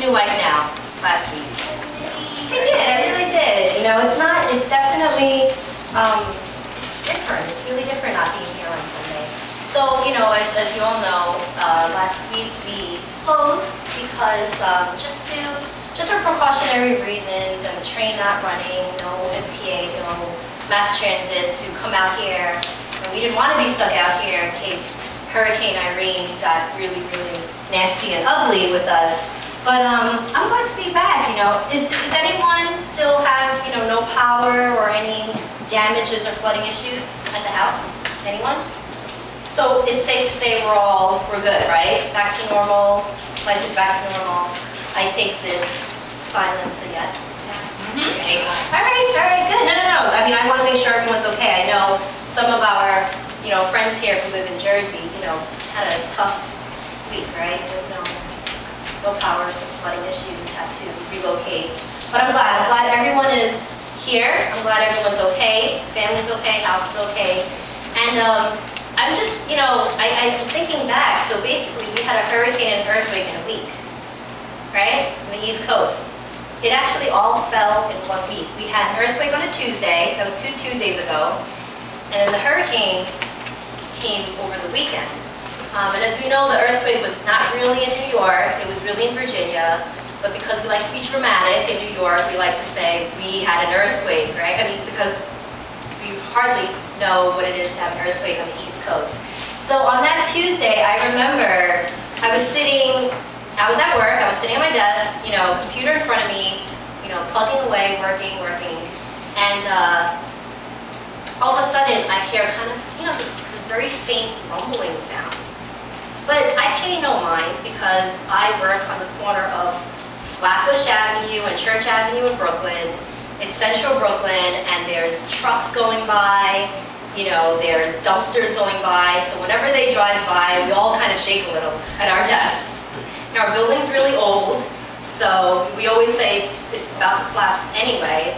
new life now last week? I did, I really did. You know, it's definitely different. It's really different not being here on Sunday. So, you know, as you all know, last week we closed because just for precautionary reasons and the train not running, no MTA, no mass transit to come out here. And we didn't want to be stuck out here in case Hurricane Irene got really, really nasty and ugly with us. But I'm glad to be back, you know. Does anyone still have, you know, no power or any damages or flooding issues at the house? Anyone? So it's safe to say we're good, right? Back to normal, life is back to normal. I take this silence a yes. Okay. All right, good. No. I mean, I want to make sure everyone's okay. I know some of our, you know, friends here who live in Jersey, you know, had a tough week, right? There's no power, some flooding issues, had to relocate. But I'm glad everyone is here. I'm glad everyone's okay. Family's okay, house is okay. And I'm just, you know, I'm thinking back. So basically, we had a hurricane and earthquake in a week, right? On the East Coast. It actually all fell in 1 week. We had an earthquake on a Tuesday. That was 2 Tuesdays ago. And then the hurricane came over the weekend. And as we know, the earthquake was not really in New York. It was really in Virginia. But because we like to be dramatic in New York, we like to say we had an earthquake, right? I mean, because we hardly know what it is to have an earthquake on the East Coast. So on that Tuesday, I remember I was at work, I was sitting at my desk, you know, computer in front of me, you know, plugging away, working. And all of a sudden, I hear kind of, you know, this very faint rumbling sound. But I pay no mind because I work on the corner of Flatbush Avenue and Church Avenue in Brooklyn. It's central Brooklyn, and there's trucks going by, you know, there's dumpsters going by. So whenever they drive by, we all kind of shake a little at our desks. And our building's really old, so we always say it's about to collapse anyway.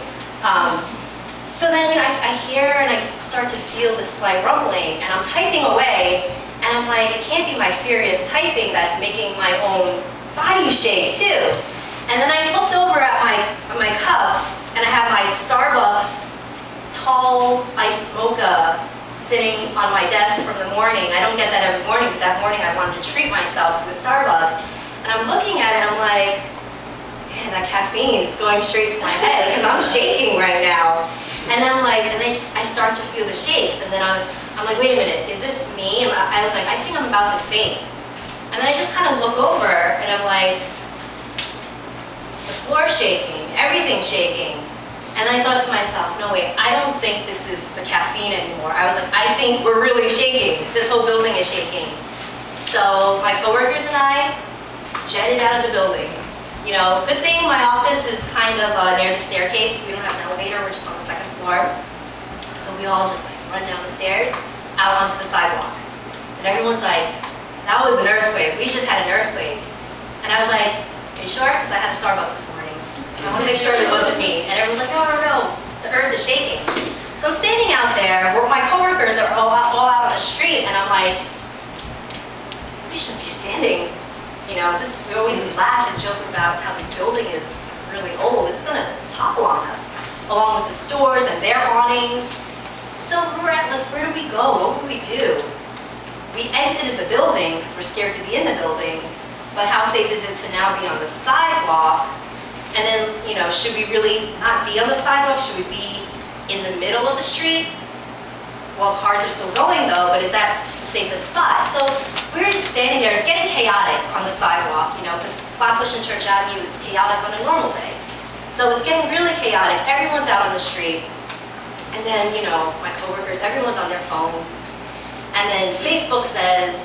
So then, you know, I hear and I start to feel this slight rumbling, and I'm typing away, and I'm like, it can't be my furious typing that's making my own body shake too. And then I looked over at my cup, and I have my Starbucks tall iced mocha sitting on my desk from the morning. I don't get that every morning, but that morning I wanted to treat myself to a Starbucks. And I'm looking at it, and I'm like, man, that caffeine is going straight to my head because I'm shaking right now. And I'm like, and I start to feel the shakes, and then I'm like, wait a minute, is this me? And I was like, I think I'm about to faint. And then I just kind of look over, and I'm like, the floor's shaking, everything's shaking. And then I thought to myself, no wait, I don't think this is the caffeine anymore. I was like, I think we're really shaking. This whole building is shaking. So my coworkers and I jetted out of the building. You know, good thing my office is kind of near the staircase. We don't have an elevator, we're just on the 2nd floor. So we all just like run down the stairs, out onto the sidewalk. And everyone's like, that was an earthquake. We just had an earthquake. And I was like, are you sure? Because I had a Starbucks this morning. So I want to make sure it wasn't me. And everyone's like, no, the earth is shaking. So I'm standing out there where my coworkers are all out on the street, and I'm like, we shouldn't be standing. You know, we always laugh and joke about how this building is really old. It's going to topple on us, along with the stores and their awnings. So we're at, like, where do we go? What would we do? We exited the building because we're scared to be in the building. But how safe is it to now be on the sidewalk? And then, you know, should we really not be on the sidewalk? Should we be in the middle of the street? Well, cars are still going though, but is that the safest spot? So we were just standing there. It's getting chaotic on the sidewalk, you know, because Flatbush and Church Avenue is chaotic on a normal day. So it's getting really chaotic. Everyone's out on the street. And then, you know, my coworkers, everyone's on their phones. And then Facebook says,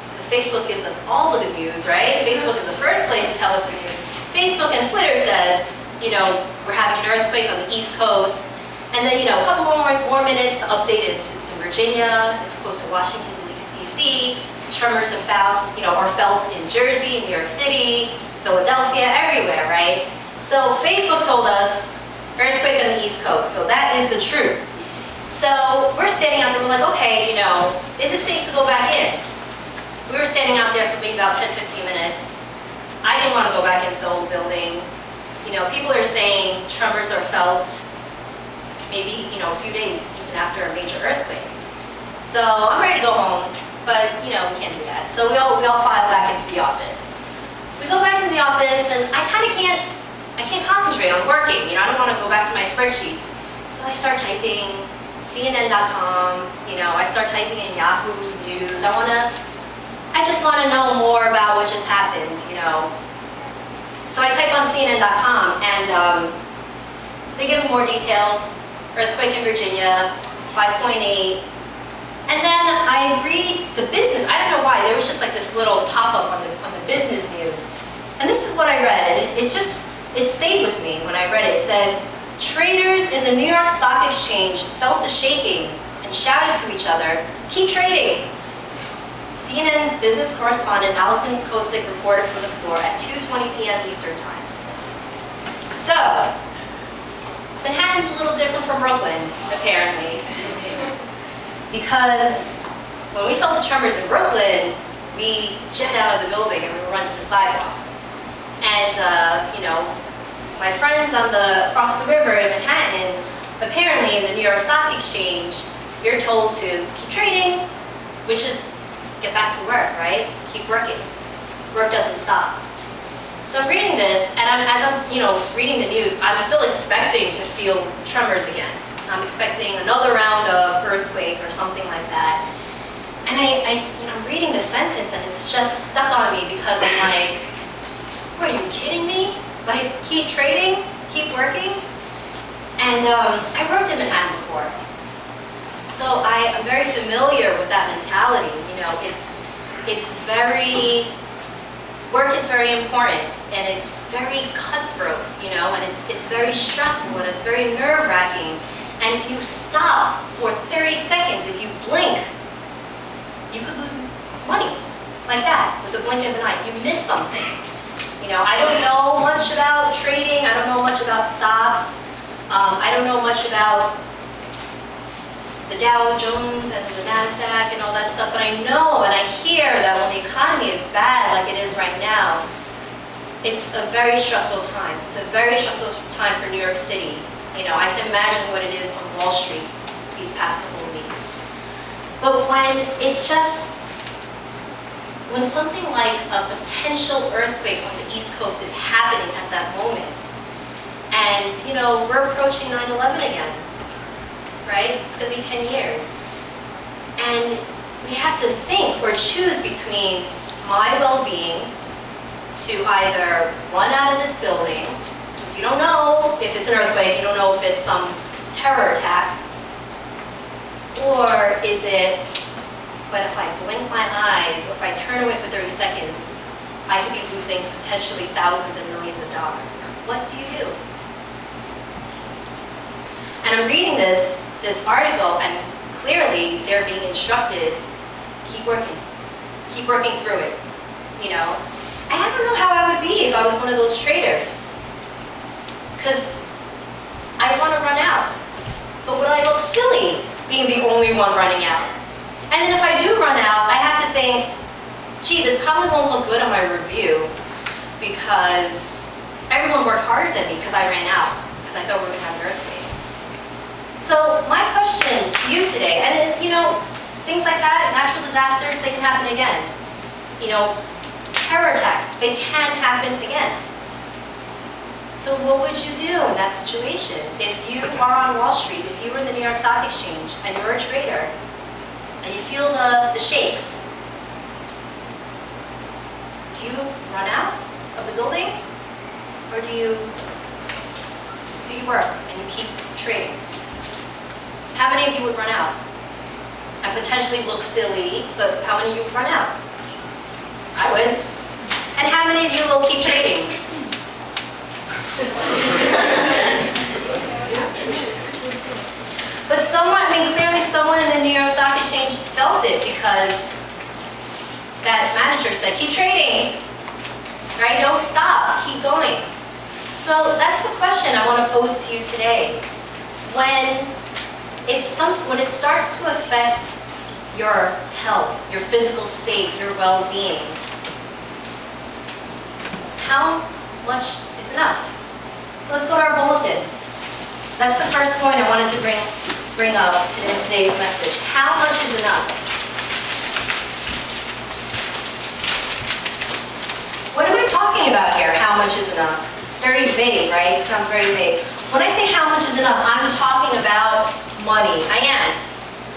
because Facebook gives us all of the news, right? Facebook is the first place to tell us the news. Facebook and Twitter says, you know, we're having an earthquake on the East Coast. And then, you know, a couple more minutes, the update is it's in Virginia, it's close to Washington, D.C. Tremors have felt in Jersey, New York City, Philadelphia, everywhere, right? So Facebook told us, earthquake on the East Coast, so that is the truth. So we're standing out there, we're like, okay, you know, is it safe to go back in? We were standing out there for maybe about 10, 15 minutes. I didn't want to go back into the old building. You know, people are saying tremors are felt maybe, you know, a few days even after a major earthquake. So I'm ready to go home, but you know, we can't do that. So we all file back into the office. We go back to the office, and I can't concentrate on working. You know, I don't want to go back to my spreadsheets. So I start typing CNN.com. You know, I start typing in Yahoo News. I just want to know more about what just happened. You know. So I type on CNN.com, and they're giving more details. Earthquake in Virginia, 5.8. And then I read the business. I don't know why. There was just like this little pop-up on the business news. And this is what I read. It stayed with me when I read it. It said, traders in the New York Stock Exchange felt the shaking and shouted to each other, "Keep trading." CNN's business correspondent Allison Kosick reported from the floor at 2:20 p.m. Eastern Time. So, Manhattan's a little different from Brooklyn, apparently. Because when we felt the tremors in Brooklyn, we jet out of the building and we run to the sidewalk. And, you know, my friends across the river in Manhattan, apparently in the New York Stock Exchange, you're told to keep trading, which is get back to work, right? Keep working. Work doesn't stop. So I'm reading this, and as I'm reading the news, I'm still expecting to feel tremors again. I'm expecting another round of earthquake or something like that. And I'm reading this sentence, and it's just stuck on me because I'm like, what, are you kidding me? Like, keep trading, keep working? And I worked in Manhattan before. So I'm very familiar with that mentality. You know, work is very important, and it's very cutthroat, you know, and it's very stressful, and it's very nerve-wracking. And if you stop for 30 seconds, if you blink, you could lose money like that with the blink of an eye. You miss something. You know, I don't know much about trading. I don't know much about stocks. I don't know much about the Dow Jones and the NASDAQ and all that stuff, but I know and I hear that when the economy is bad like it is right now, it's a very stressful time. It's a very stressful time for New York City. You know, I can imagine what it is on Wall Street these past couple of weeks. But when something like a potential earthquake on the East Coast is happening at that moment, and you know, we're approaching 9/11 again, right? It's going to be 10 years. And we have to think or choose between my well-being to either run out of this building, because you don't know if it's an earthquake, you don't know if it's some terror attack, or is it, but if I blink my eyes or if I turn away for 30 seconds, I could be losing potentially thousands and millions of dollars. What do you do? And I'm reading this article, and clearly they're being instructed, keep working through it, you know. And I don't know how I would be if I was one of those traders, because I want to run out, but would I look silly being the only one running out? And then if I do run out, I have to think, gee, this probably won't look good on my review because everyone worked harder than me because I ran out, because I thought we were going to have an earthquake. So my question to you today, and you know, things like that, natural disasters, they can happen again. You know, terror attacks, they can happen again. So what would you do in that situation? If you are on Wall Street, if you were in the New York Stock Exchange, and you're a trader, and you feel the shakes, do you run out of the building? Or do you work and you keep trading? How many of you would run out? And potentially look silly, but how many of you would run out? I would. And how many of you will keep trading? But clearly someone in the New York Stock Exchange felt it, because that manager said, keep trading, right? Don't stop, keep going. So that's the question I want to pose to you today. When it starts to affect your health, your physical state, your well-being, how much is enough? So let's go to our bulletin. That's the first point I wanted to bring up in today's message. How much is enough? What are we talking about here? How much is enough? It's very vague, right? It sounds very vague. When I say how much is enough, I'm talking about money. I am.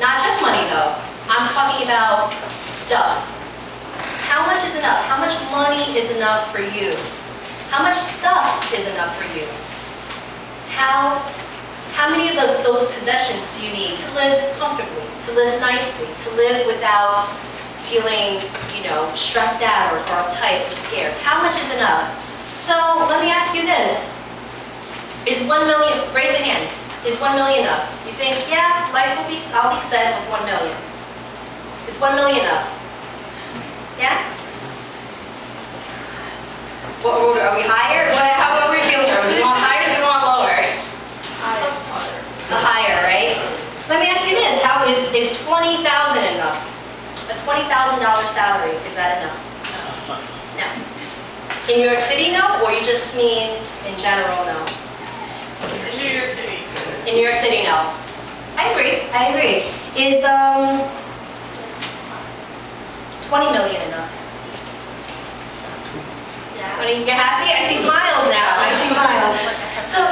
Not just money though. I'm talking about stuff. How much is enough? How much money is enough for you? How much stuff is enough for you? How many of those possessions do you need to live comfortably, to live nicely, to live without feeling, stressed out or uptight or scared? How much is enough? So let me ask you this. Is 1 million, raise a hand, is 1 million enough? You think, yeah, I'll be set with 1 million. Is 1 million enough? Yeah? Are we higher? How are we feeling? Do we want higher or do we want lower? Higher. The higher, right? Let me ask you this. How is 20,000 enough? A $20,000 salary, is that enough? No. In New York City, no? Or you just mean in general, no? In New York City. In New York City, no. I agree. Is 20 million enough? 20, you're happy? I see smiles now. I see smiles.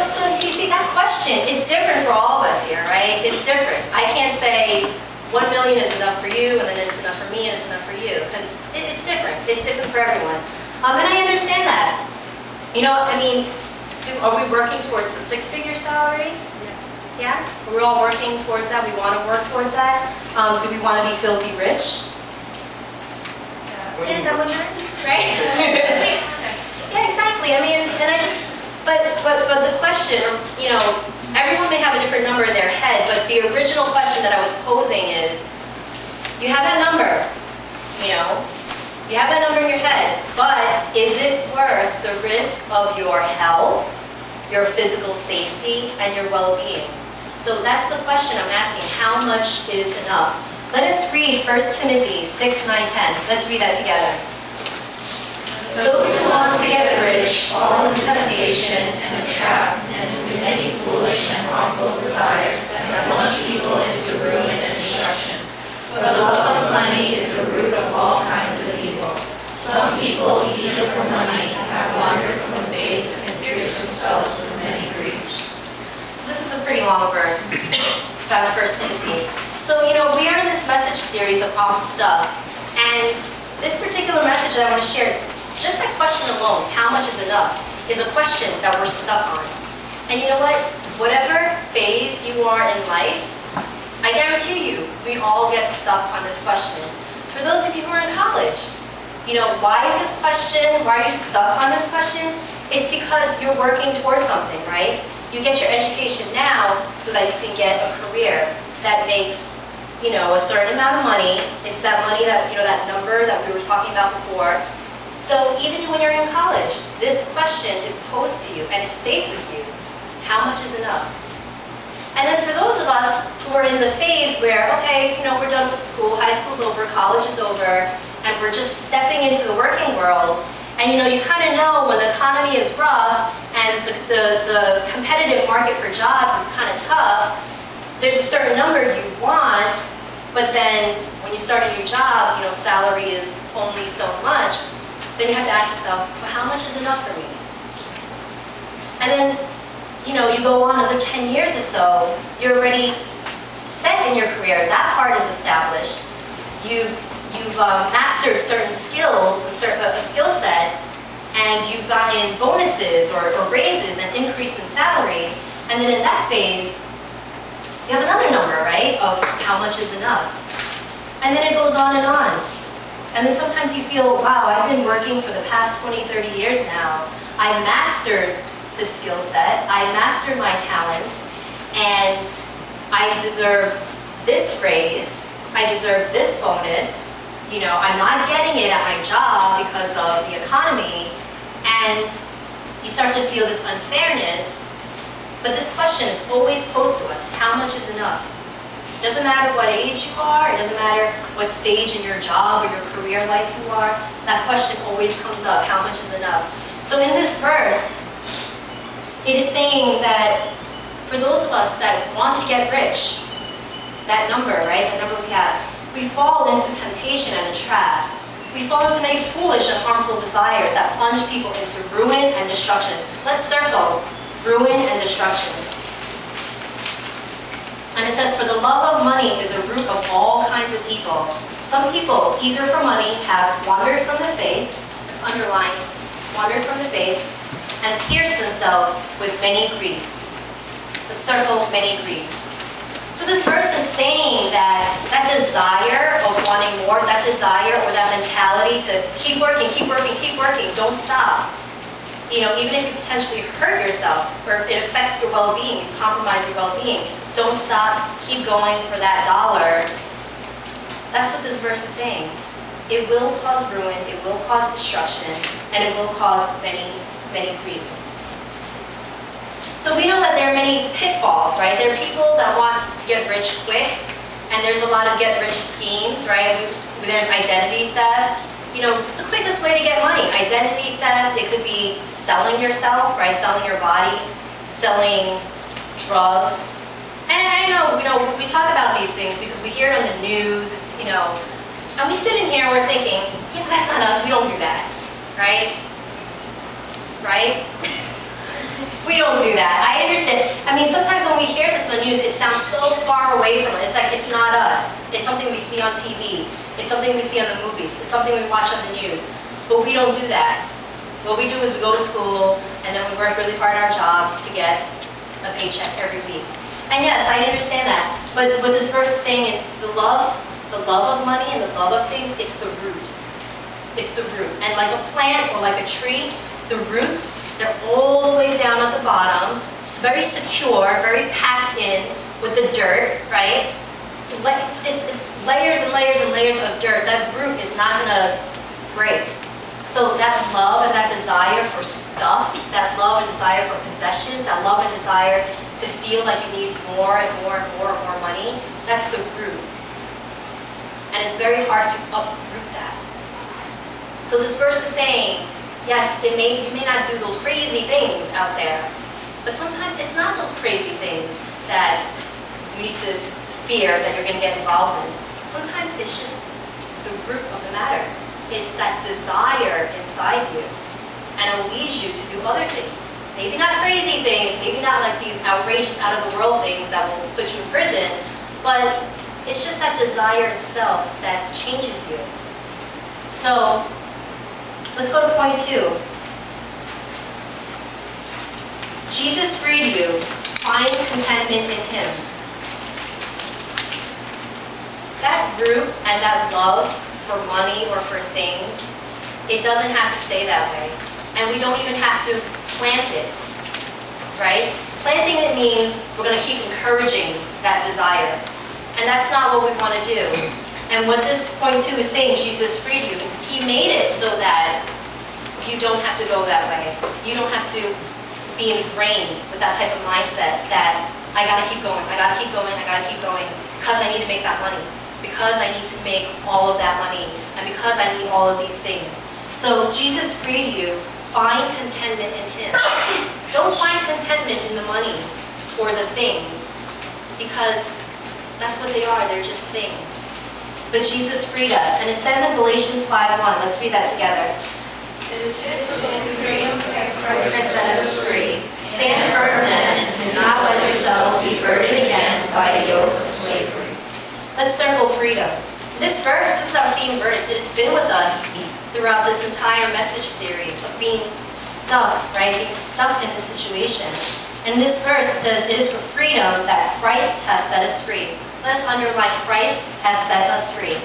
So you see, that question is different for all of us here, right? It's different. I can't say 1 million is enough for you, and then it's enough for me, and it's enough for you, because it's different. It's different for everyone. And I understand that. Are we working towards a 6-figure salary? Yeah? We're all working towards that. We want to work towards that. Do we want to be filthy rich? Yeah, that would matter, right? Yeah, exactly. But the question, everyone may have a different number in their head, but the original question that I was posing is, you have that number, you have that number in your head, but is it worth the risk of your health, your physical safety, and your well-being? So that's the question I'm asking. How much is enough? Let us read 1 Timothy 6, 9, 10. Let's read that together. Those who want to get rich fall into temptation and a trap and into many foolish and harmful desires that plunge people into ruin and destruction. For the love of money is the root of all kinds of evil. Some people, eager for money, have wandered from faith and pierced themselves with many griefs. So this is a pretty long verse about 1 Timothy. So, we are in this message series of stuff, and this particular message that I want to share, just that question alone, how much is enough, is a question that we're stuck on. And you know what? Whatever phase you are in life, I guarantee you, we all get stuck on this question. For those of you who are in college, why is this question, why are you stuck on this question? It's because you're working towards something, right? You get your education now so that you can get a career that makes, a certain amount of money. It's that money that, that number that we were talking about before. So even when you're in college, this question is posed to you and it stays with you. How much is enough? And then for those of us who are in the phase where, okay, we're done with school, high school's over, college is over, and we're just stepping into the working world, and you kind of know when the economy is rough and the competitive market for jobs is kind of tough, there's a certain number you want, but then when you start a new job, salary is only so much, then you have to ask yourself, well, how much is enough for me? And then, you go on another 10 years or so, you're already set in your career. That part is established. You've mastered certain skills and a skill set, and you've gotten bonuses or raises and increase in salary. And then in that phase, you have another number, right, of how much is enough. And then it goes on and on. And then sometimes you feel, wow, I've been working for the past 20, 30 years now. I mastered this skill set. I mastered my talents. And I deserve this raise. I deserve this bonus. I'm not getting it at my job because of the economy. And you start to feel this unfairness. But this question is always posed to us. How much is enough? It doesn't matter what age you are. It doesn't matter what stage in your job or your career life you are. That question always comes up. How much is enough? So in this verse, it is saying that for those of us that want to get rich, that number, right, the number we have, we fall into temptation and a trap. We fall into many foolish and harmful desires that plunge people into ruin and destruction. Let's circle ruin and destruction. And it says, for the love of money is a root of all kinds of evil. Some people, eager for money, have wandered from the faith, that's underlined, wandered from the faith, and pierced themselves with many griefs. Let's circle many griefs. So this verse is saying that that desire of wanting more, that desire or that mentality to keep working, don't stop. You know, even if you potentially hurt yourself or it affects your well-being, you compromise your well-being, don't stop, keep going for that dollar. That's what this verse is saying. It will cause ruin, it will cause destruction, and it will cause many, many griefs. So we know that there are many pitfalls, right? There are people that want to get rich quick, and there's a lot of get-rich schemes, right? There's identity theft. You know, the quickest way to get money, identity theft, it could be selling yourself, right? Selling your body, selling drugs. And I know, we talk about these things because we hear it on the news, it's, and we sit in here and we're thinking, yeah, that's not us, we don't do that, right? Right? We don't do that. I understand. I mean, sometimes when we hear this on the news, it sounds so far away from us. It's like, it's not us. It's something we see on TV. It's something we see on the movies. It's something we watch on the news. But we don't do that. What we do is we go to school, and then we work really hard at our jobs to get a paycheck every week. And yes, I understand that. But what this verse is saying is the love of money and the love of things, it's the root. It's the root. And like a plant or like a tree, the roots, they're all the way down at the bottom, it's very secure, very packed in with the dirt, right? It's layers and layers and layers of dirt. That root is not going to break. So that love and that desire for stuff, that love and desire for possessions, that love and desire to feel like you need more and more and more and more money, that's the root. And it's very hard to uproot that. So this verse is saying, yes, you may not do those crazy things out there, but sometimes it's not those crazy things that you need to fear that you're going to get involved in. Sometimes it's just the root of the matter. It's that desire inside you, and it leads you to do other things. Maybe not crazy things, maybe not like these outrageous, out-of-the-world things that will put you in prison, but it's just that desire itself that changes you. So, let's go to point 2. Jesus freed you. Find contentment in Him. That root and that love for money or for things, it doesn't have to stay that way. And we don't even have to plant it, right? Planting it means we're going to keep encouraging that desire. And that's not what we want to do. And what this point 2 is saying, Jesus freed you, is He made it so that you don't have to go that way. You don't have to be ingrained with that type of mindset that I gotta keep going, I gotta keep going, I gotta keep going, because I need to make that money, because I need to make all of that money, and because I need all of these things. So Jesus freed you. Find contentment in Him. Don't find contentment in the money or the things, because that's what they are, they're just things. But Jesus freed us, and it says in Galatians 5:1, let's read that together. It is in freedom that Christ set us free. Stand firm then, and do not let yourselves be burdened again by a yoke of slavery. Let's circle freedom. This verse, this is our theme verse. It's been with us throughout this entire message series of being stuck, right? Being stuck in this situation. And this verse says, it is for freedom that Christ has set us free. Let us underline, Christ has set us free.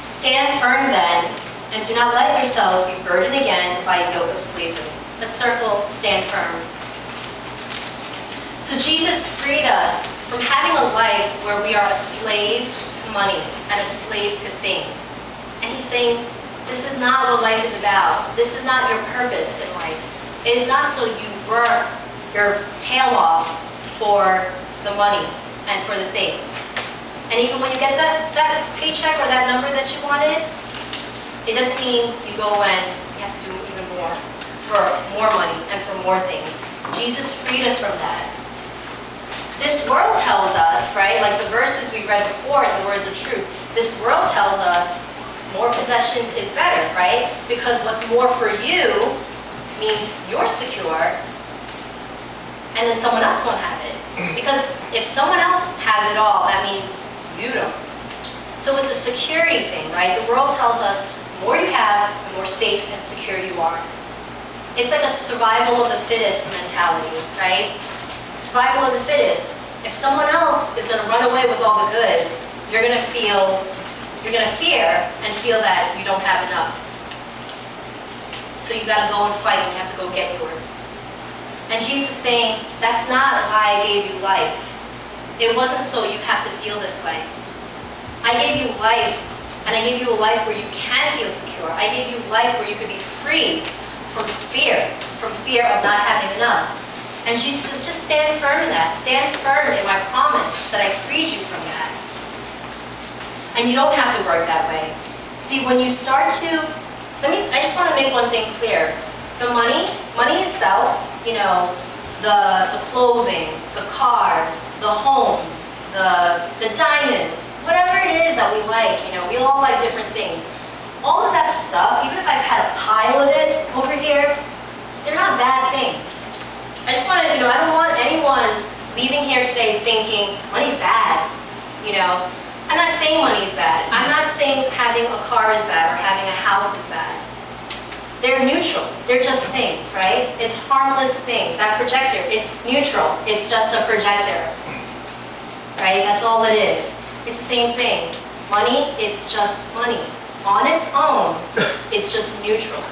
Stand firm then, and do not let yourselves be burdened again by a yoke of slavery. Let's circle, stand firm. So Jesus freed us from having a life where we are a slave to money and a slave to things. And He's saying, this is not what life is about. This is not your purpose in life. It is not so you work your tail off for the money and for the things. And even when you get that paycheck or that number that you wanted, it doesn't mean you go and you have to do even for more money and for more things. Jesus freed us from that. This world tells us, right, like the verses we read before, the words of truth, this world tells us more possessions is better, right? Because what's more for you means you're secure, and then someone else won't have it. Because if someone else has it all, that means you don't. So it's a security thing, right? The world tells us the more you have, the more safe and secure you are. It's like a survival of the fittest mentality, right? Survival of the fittest. If someone else is going to run away with all the goods, you're going to fear and feel that you don't have enough. So you got to go and fight and you have to go get yours. And Jesus is saying, that's not why I gave you life. It wasn't so you have to feel this way. I gave you life, and I gave you a life where you can feel secure. I gave you life where you could be free from fear of not having enough. And Jesus says, just stand firm in that. Stand firm in my promise that I freed you from that. And you don't have to work that way. See, when you start to, I just want to make one thing clear. The money itself, you know, the clothing, the cars, the homes, the diamonds, whatever it is that we like, you know, we all like different things. All of that stuff, even if I've had a pile of it over here, they're not bad things. I just want to, I don't want anyone leaving here today thinking money's bad, I'm not saying money's bad. I'm not saying having a car is bad or having a house is bad. They're neutral. They're just things, right? It's harmless things. That projector, it's neutral. It's just a projector, right? That's all it is. It's the same thing. Money, it's just money. On its own, it's just neutral.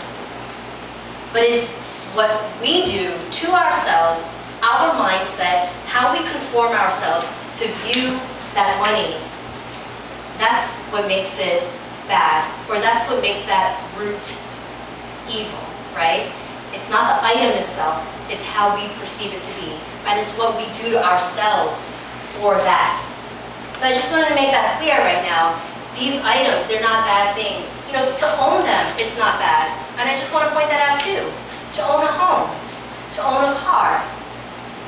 But it's what we do to ourselves, our mindset, how we conform ourselves to view that money. That's what makes it bad, or that's what makes that root evil, right? It's not the item itself, it's how we perceive it to be. And it's what we do to ourselves for that. So I just wanted to make that clear right now. These items, they're not bad things. To own them, it's not bad. And I just want to point that out too. To own a home, to own a car.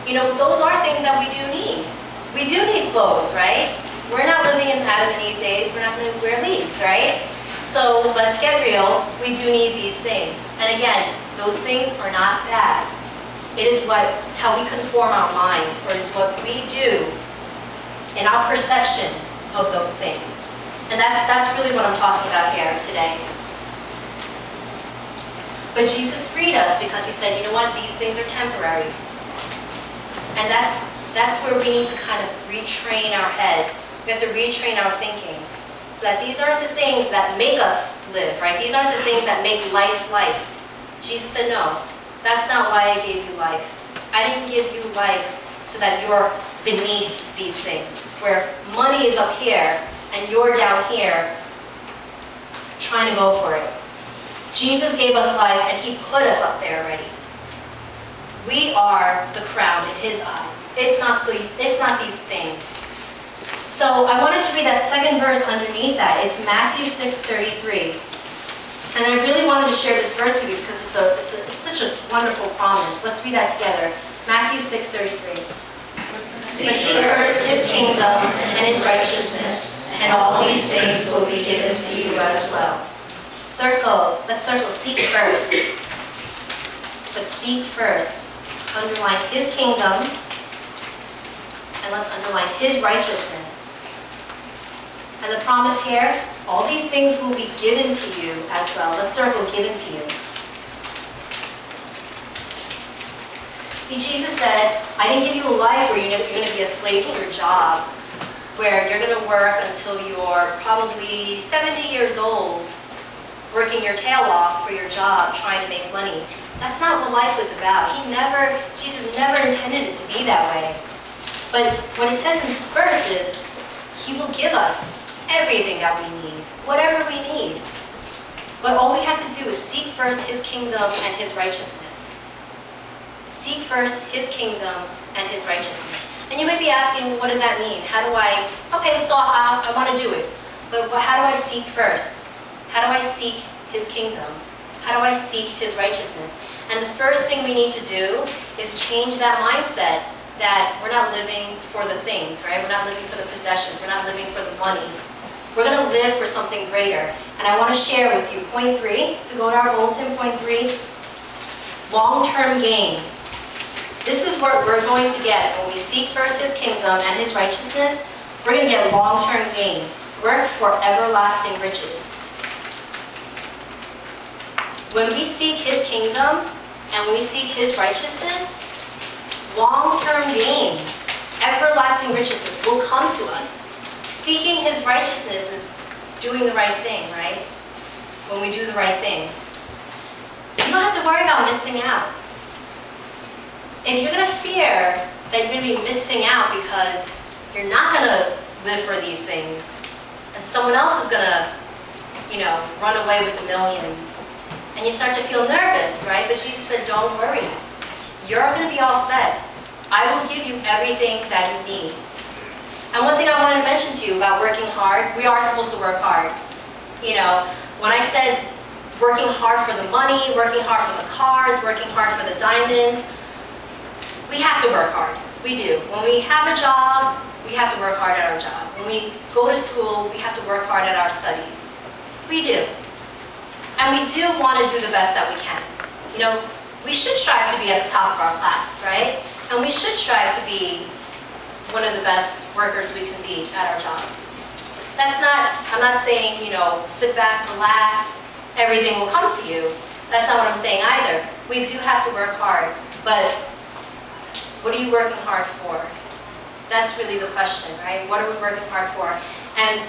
Those are things that we do need. We do need clothes, right? We're not living in Adam and Eve days. We're not going to wear leaves, right? So let's get real. We do need these things. And again, those things are not bad. It is how we conform our minds, or it is what we do in our perception of those things. And that's really what I'm talking about here today. But Jesus freed us because he said, you know what, these things are temporary. And that's where we need to kind of retrain our head. We have to retrain our thinking. So that these aren't the things that make us live, right? These aren't the things that make life life. Jesus said, no, that's not why I gave you life. I didn't give you life so that you're beneath these things, where money is up here and you're down here trying to go for it. Jesus gave us life and he put us up there already. We are the crown in his eyes. It's not these things. So I wanted to read that second verse underneath that. It's Matthew 6:33. And I really wanted to share this verse with you because it's such a wonderful promise. Let's read that together. Matthew 6:33. But seek first his kingdom and his righteousness, and all these things will be given to you as well. Let's circle, seek first. But seek first. Underline his kingdom, and let's underline his righteousness. And the promise here, all these things will be given to you as well. Let's circle given to you. See, Jesus said, I didn't give you a life where you're going to be a slave to your job, where you're going to work until you're probably 70 years old, working your tail off for your job, trying to make money. That's not what life was about. Jesus never intended it to be that way. But what it says in this verse is, he will give us everything that we need, whatever we need. But all we have to do is seek first his kingdom and his righteousness. Seek first his kingdom and his righteousness. And you may be asking, what does that mean? So I want to do it. But how do I seek first? How do I seek his kingdom? How do I seek His righteousness? And the first thing we need to do is change that mindset that we're not living for the things, right? We're not living for the possessions. We're not living for the money. We're going to live for something greater. And I want to share with you point 3. If we go to our bulletin, point 3, long-term gain. This is what we're going to get when we seek first His kingdom and His righteousness. We're going to get long-term gain. Work for everlasting riches. When we seek His kingdom and we seek His righteousness, long-term gain, everlasting riches will come to us. Seeking His righteousness is doing the right thing, right? When we do the right thing. You don't have to worry about missing out. If you're going to fear that you're going to be missing out because you're not going to live for these things, and someone else is going to, run away with the millions, and you start to feel nervous, right? But Jesus said, don't worry. You're going to be all set. I will give you everything that you need. And one thing I wanted to mention to you about working hard, we are supposed to work hard. When I said working hard for the money, working hard for the cars, working hard for the diamonds, we have to work hard. We do. When we have a job, we have to work hard at our job. When we go to school, we have to work hard at our studies. We do. And we do want to do the best that we can. We should strive to be at the top of our class, right? And we should strive to be one of the best workers we can be at our jobs. I'm not saying, sit back, relax, everything will come to you. That's not what I'm saying either. We do have to work hard, but what are you working hard for? That's really the question, right? What are we working hard for? And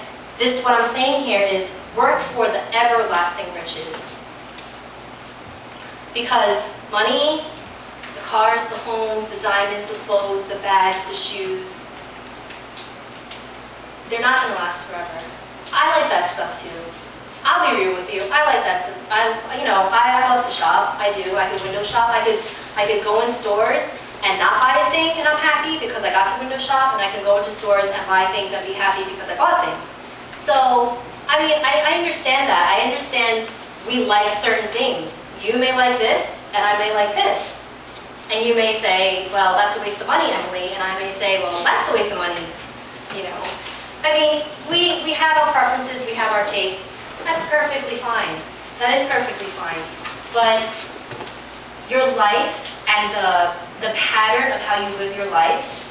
what I'm saying here is work for the everlasting riches. Because money, the cars, the homes, the diamonds, the clothes, the bags, the shoes, they're not going to last forever. I like that stuff too. I'll be real with you. I like that stuff. I love to shop. I do. I could window shop. I could go in stores and not buy a thing and I'm happy because I got to window shop, and I can go into stores and buy things and be happy because I bought things. So, I understand that. I understand we like certain things. You may like this, and I may like this. And you may say, well, that's a waste of money, Emily, and I may say, well, that's a waste of money, we have our preferences, we have our tastes. That's perfectly fine. That is perfectly fine. But your life and the pattern of how you live your life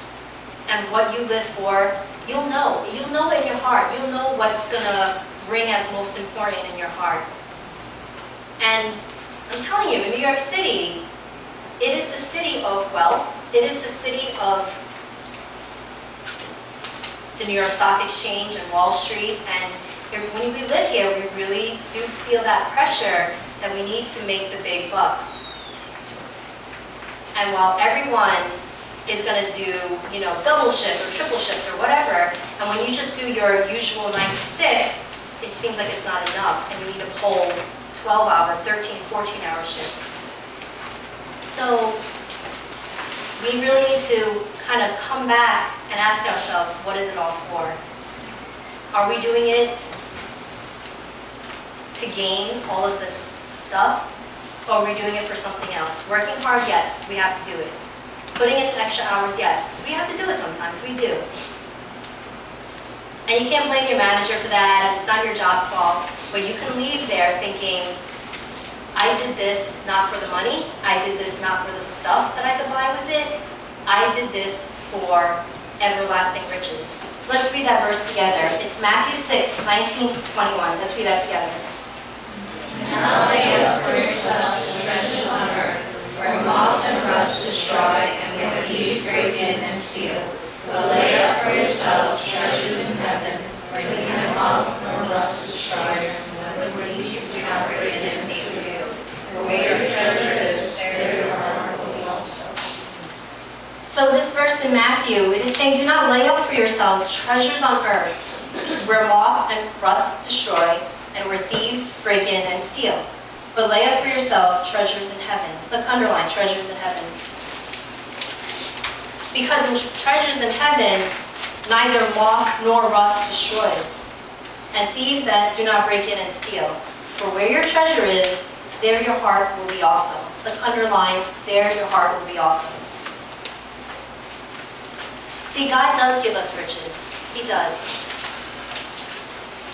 and what you live for, you'll know. You'll know in your heart. You'll know what's going to ring as most important in your heart. And I'm telling you, in New York City, it is the city of wealth. It is the city of the New York Stock Exchange and Wall Street. And when we live here, we really do feel that pressure that we need to make the big bucks. And while everyone is going to do, double shift or triple shift or whatever, and when you just do your usual 9 to 6, it seems like it's not enough, and you need to pull 12-hour, 13, 14-hour shifts. So we really need to kind of come back and ask ourselves, what is it all for? Are we doing it to gain all of this stuff, or are we doing it for something else? Working hard, yes, we have to do it. Putting in extra hours, yes, we have to do it sometimes, we do. And you can't blame your manager for that, it's not your job's fault, but you can leave there thinking, I did this not for the money, I did this not for the stuff that I could buy with it, I did this for everlasting riches. So let's read that verse together. It's Matthew 6, 19 to 21. Let's read that together. Now lay up for yourselves treasures on earth, where moth and rust destroy, and where thieves break in and steal. But lay up for yourselves treasures in heaven, where neither moth nor rust destroys, and where thieves do not break in and steal. For where your treasure is, there your heart will be also. So this verse in Matthew, it is saying, do not lay up for yourselves treasures on earth, where moth and rust destroy, and where thieves break in and steal. But lay up for yourselves treasures in heaven. Let's underline treasures in heaven. Because in treasures in heaven, neither moth nor rust destroys, and thieves do not break in and steal. For where your treasure is, there your heart will be also. Let's underline, there your heart will be also. See, God does give us riches. He does.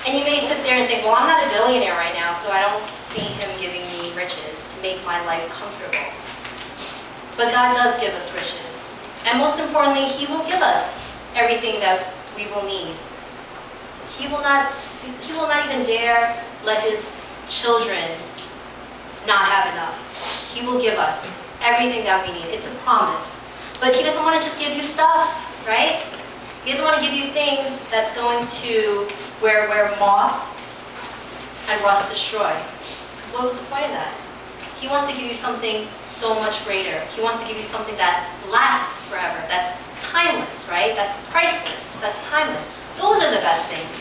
And you may sit there and think, well, I'm not a billionaire right now, so I don't see him giving me riches to make my life comfortable. But God does give us riches. And most importantly, he will give us everything that we will need. He will not even dare let his children not have enough. He will give us everything that we need. It's a promise. But he doesn't want to just give you stuff, right? He doesn't want to give you things that's going to where moth and rust destroy. Because what was the point of that? He wants to give you something so much greater. He wants to give you something that lasts forever, that's timeless, right? That's priceless, that's timeless. Those are the best things.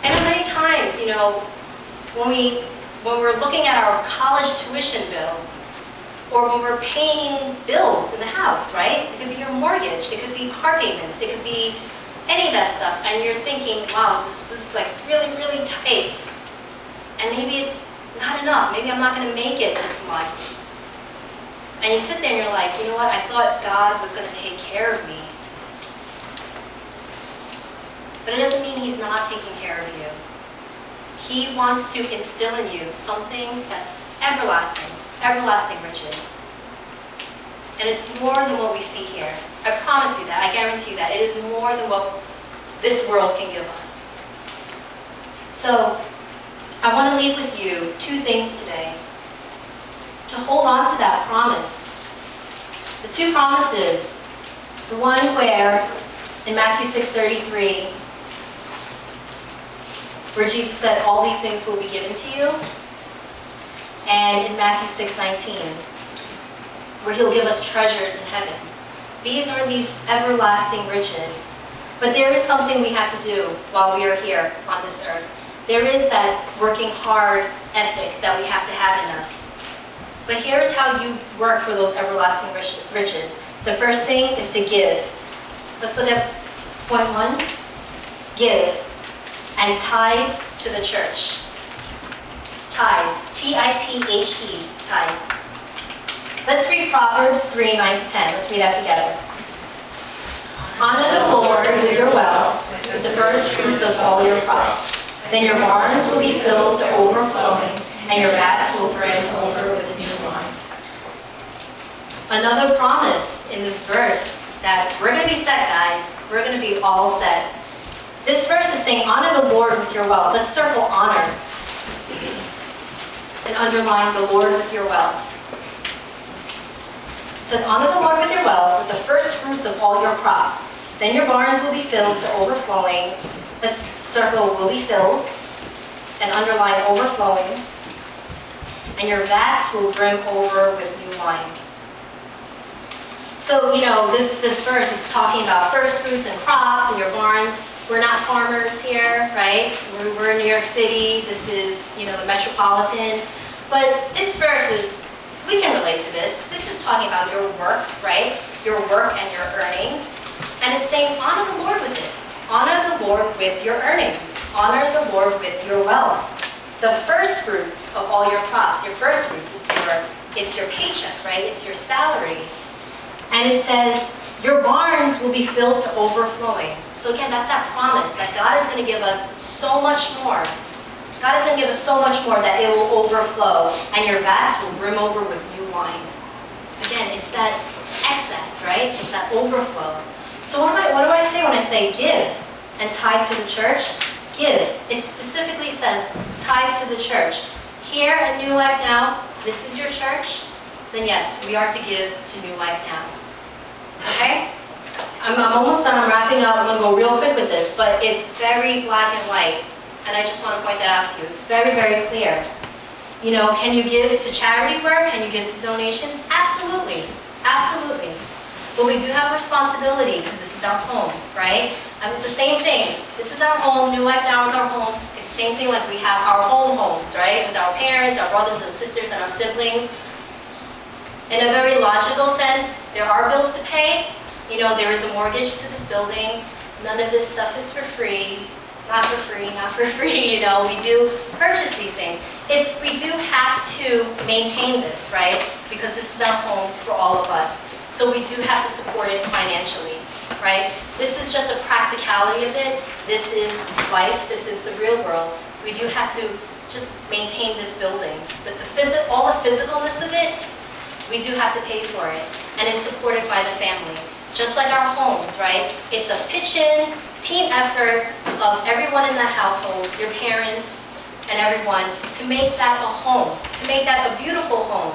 I know many times, you know, when we're looking at our college tuition bill, or when we're paying bills in the house, right? It could be your mortgage, it could be car payments, it could be any of that stuff, and you're thinking, wow, this is like really, really tight. And maybe it's not enough, maybe I'm not gonna make it this month. And you sit there and you're like, you know what, I thought God was gonna take care of me. But it doesn't mean he's not taking care of you. He wants to instill in you something that's everlasting, everlasting riches. And it's more than what we see here. I promise you that, I guarantee you that. It is more than what this world can give us. So, I want to leave with you two things today. To hold on to that promise. The two promises. The one where, in Matthew 6:33, where Jesus said, all these things will be given to you. And in Matthew 6:19, where he'll give us treasures in heaven. These are these everlasting riches. But there is something we have to do while we are here on this earth. There is that working hard ethic that we have to have in us. But here's how you work for those everlasting riches. The first thing is to give. Let's look at point 1. Give. And tithe to the church. Tithe. T-I-T-H-E. Tithe. Let's read Proverbs 3:9-10. Let's read that together. Honor the Lord with your wealth, with the first fruits of all your crops. Then your barns will be filled to overflowing, and your vats will brim over with new wine. Another promise in this verse that we're going to be set, guys. We're going to be all set. This verse is saying, honor the Lord with your wealth. Let's circle honor and underline the Lord with your wealth. It says, honor the Lord with your wealth, with the first fruits of all your crops. Then your barns will be filled to overflowing. Let's circle will be filled and underline overflowing. And your vats will brim over with new wine. So, you know, this verse is talking about first fruits and crops and your barns. We're not farmers here, right? We're in New York City. This is, you know, the metropolitan. But this verse is, we can relate to this. This is talking about your work, right? Your work and your earnings. And it's saying, honor the Lord with it. Honor the Lord with your earnings. Honor the Lord with your wealth. The first fruits of all your crops. Your first fruits, it's your paycheck, right? It's your salary. And it says, your barns will be filled to overflowing. So again, that's that promise that God is going to give us so much more. God is going to give us so much more that it will overflow, and your vats will brim over with new wine. Again, it's that excess, right? It's that overflow. So what do I say when I say give and tithe to the church? Give. It specifically says tithe to the church. Here at New Life Now, this is your church, then yes, we are to give to New Life Now. Okay? I'm almost done. I'm wrapping up. I'm going to go real quick with this, but it's very black and white, and I just want to point that out to you. It's very, very clear. You know, can you give to charity work? Can you give to donations? Absolutely. Absolutely. But we do have responsibility because this is our home, right? It's the same thing. This is our home. New Life Now is our home. It's the same thing like we have our home homes, right? With our parents, our brothers and sisters, and our siblings. In a very logical sense, there are bills to pay. You know, there is a mortgage to this building. None of this stuff is for free. not for free, not for free, you know, we do purchase these things. We do have to maintain this, right? Because this is our home for all of us. So we do have to support it financially, right? This is just the practicality of it. This is life. This is the real world. We do have to just maintain this building. But all the physicalness of it, we do have to pay for it. And it's supported by the family. Just like our homes, right? It's a pitch-in, team effort of everyone in that household, your parents and everyone, to make that a home, to make that a beautiful home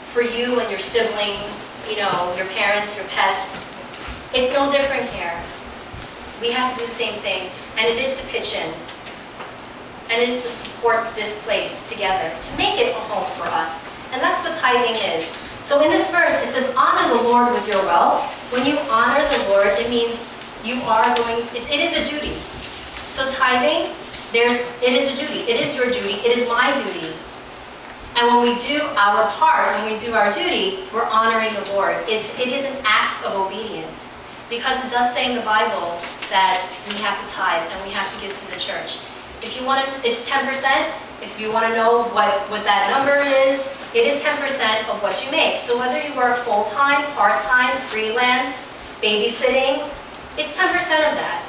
for you and your siblings, you know, your parents, your pets. It's no different here. We have to do the same thing, and it is to pitch in. And it is to support this place together, to make it a home for us. And that's what tithing is. So in this verse, it says, honor the Lord with your wealth. When you honor the Lord, it means you are going, it is a duty. So tithing, it is a duty. It is your duty. It is my duty. And when we do our part, when we do our duty, we're honoring the Lord. It is an act of obedience. Because it does say in the Bible that we have to tithe and we have to give to the church. If you want to, it's 10%. If you want to know what that number is, it is 10% of what you make. So whether you work full-time, part-time, freelance, babysitting, it's 10% of that.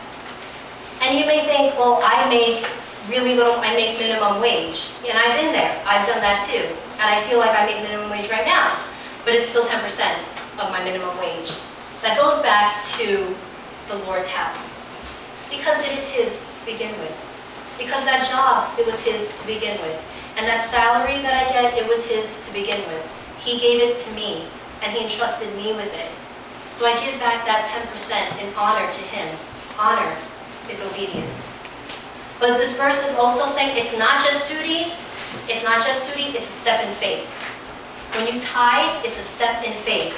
And you may think, well, I make really little, I make minimum wage. And I've been there. I've done that too. And I feel like I make minimum wage right now. But it's still 10% of my minimum wage. That goes back to the Lord's house. Because it is His to begin with. Because that job, it was His to begin with. And that salary that I get, it was His to begin with. He gave it to me, and He entrusted me with it. So I give back that 10% in honor to Him. Honor is obedience. But this verse is also saying it's not just duty. It's not just duty, it's a step in faith. When you tithe, it's a step in faith.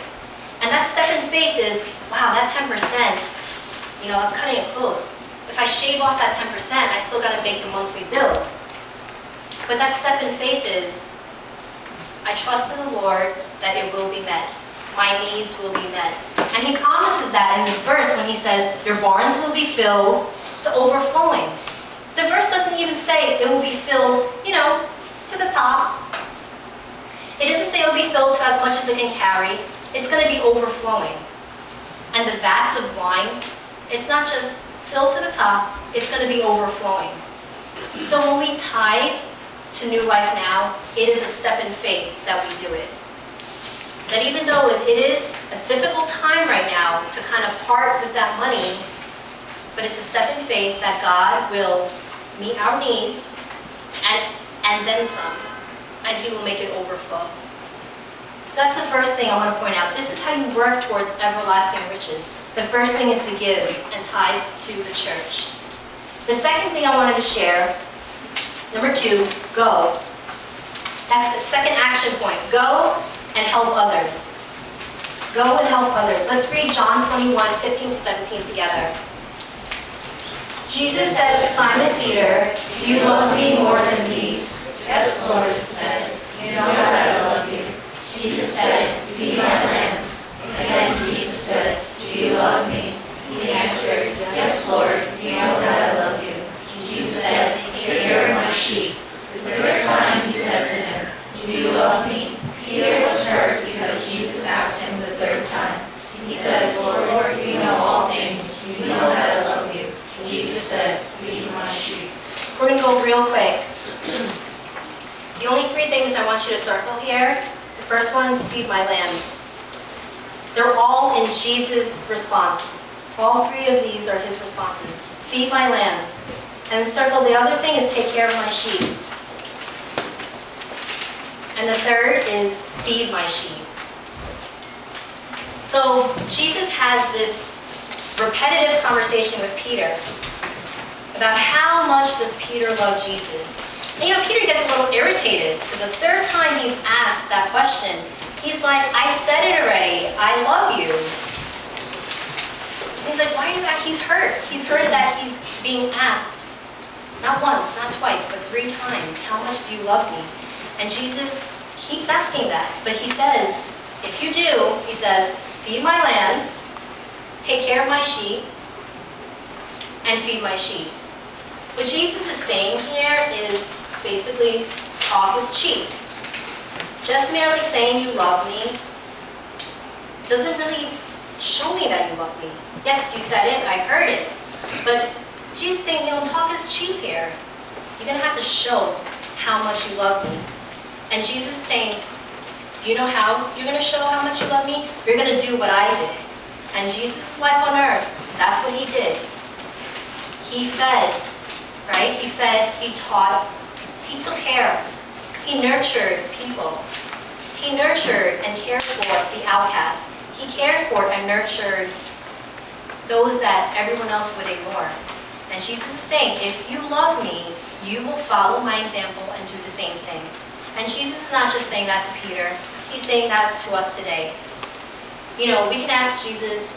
And that step in faith is, wow, that 10%, you know, it's cutting it close. If I shave off that 10%, I still got to make the monthly bills. But that step in faith is, I trust in the Lord that it will be met. My needs will be met. And He promises that in this verse when He says, your barns will be filled to overflowing. The verse doesn't even say it will be filled, you know, to the top. It doesn't say it will be filled to as much as it can carry. It's going to be overflowing. And the vats of wine, it's not just filled to the top, it's going to be overflowing. So when we tithe to New Life Now, it is a step in faith that we do it. That even though it is a difficult time right now to kind of part with that money, but it's a step in faith that God will meet our needs and then some, and He will make it overflow. So that's the first thing I want to point out. This is how you work towards everlasting riches. The first thing is to give and tithe to the church. The second thing I wanted to share, number 2, go. That's the second action point. Go and help others. Go and help others. Let's read John 21:15-17 together. Jesus said to Simon Peter, do you love me more than these? Yes, Lord, he said, you know that I love you. Jesus said, feed my lambs. Again, Jesus said, do you love me? He answered, yes, Lord, you know that I love you. Jesus said, take care of my sheep. The third time he said to him, do you love me? Peter was hurt because Jesus asked him the third time. He said, Lord, you know all things. You know that I love you. Jesus said, feed my sheep. We're going to go real quick. The only 3 things I want you to circle here. The first one is feed my lambs. They're all in Jesus' response. All 3 of these are His responses. Feed my lambs. And circle the other thing is take care of my sheep. And the third is feed my sheep. So Jesus has this repetitive conversation with Peter about how much does Peter love Jesus. And you know, Peter gets a little irritated because the third time he's asked that question, he's like, I said it already, I love you. And he's like, why are you back? He's hurt. He's hurt that he's being asked, not once, not twice, but 3 times, how much do you love me? And Jesus keeps asking that, but He says, if you do, He says, feed my lambs, take care of my sheep, and feed my sheep. What Jesus is saying here is basically, talk is cheap. Just merely saying you love me doesn't really show me that you love me. Yes, you said it, I heard it. But Jesus is saying, talk is cheap here. You're going to have to show how much you love me. And Jesus is saying, do you know how you're going to show how much you love me? You're going to do what I did. And Jesus' life on earth, that's what he did. He fed, right? He fed, he taught, he took care, he nurtured people. He nurtured and cared for the outcast. He cared for and nurtured those that everyone else would ignore. And Jesus is saying, if you love me, you will follow my example and do the same thing. And Jesus is not just saying that to Peter, he's saying that to us today. We can ask Jesus,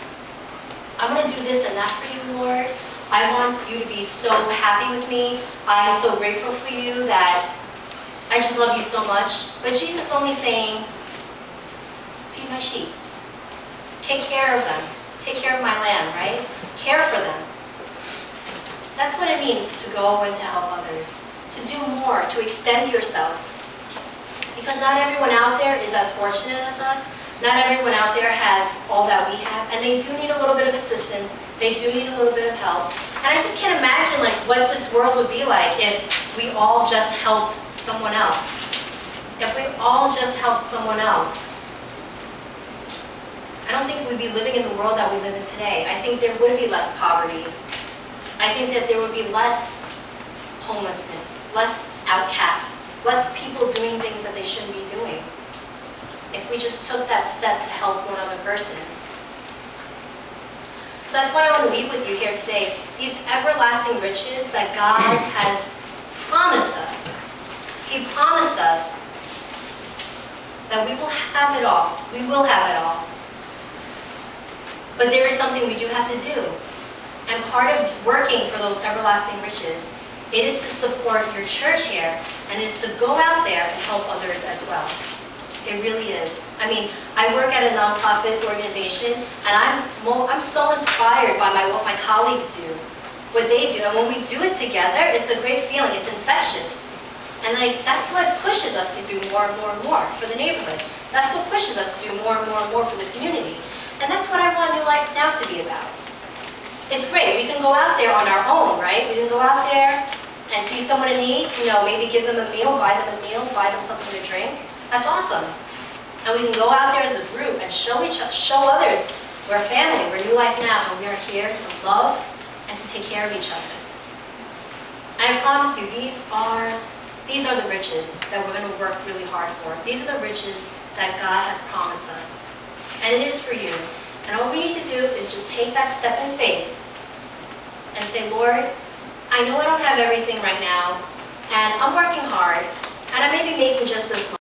I want to do this and that for you, Lord. I want you to be so happy with me. I'm so grateful for you that I just love you so much. But Jesus is only saying, feed my sheep. Take care of them. Take care of my lamb, right? Care for them. That's what it means to go and to help others. To do more, to extend yourself. Because not everyone out there is as fortunate as us. Not everyone out there has all that we have. And they do need a little bit of assistance. They do need a little bit of help. And I just can't imagine what this world would be like if we all just helped someone else. If we all just helped someone else. I don't think we'd be living in the world that we live in today. I think there would be less poverty. I think that there would be less homelessness, less outcasts, less people doing things that they shouldn't be doing. If we just took that step to help one other person. So that's what I want to leave with you here today. These everlasting riches that God has promised us. He promised us that we will have it all. We will have it all. But there is something we do have to do. And part of working for those everlasting riches, it is to support your church here, and it is to go out there and help others as well. It really is. I mean, I work at a nonprofit organization, and I'm so inspired by what my colleagues do, what they do. And when we do it together, it's a great feeling. It's infectious. And that's what pushes us to do more and more and more for the neighborhood. That's what pushes us to do more and more and more for the community. And that's what I want New Life Now to be about. It's great. We can go out there on our own, right? We can go out there and see someone in need, maybe give them a meal, buy them something to drink. That's awesome. And we can go out there as a group and show others we're a family, we're New Life Now, and we are here to love and to take care of each other. And I promise you, these are the riches that we're going to work really hard for. These are the riches that God has promised us. And it is for you. And all we need to do is just take that step in faith and say, Lord, I know I don't have everything right now, and I'm working hard, and I may be making just this much.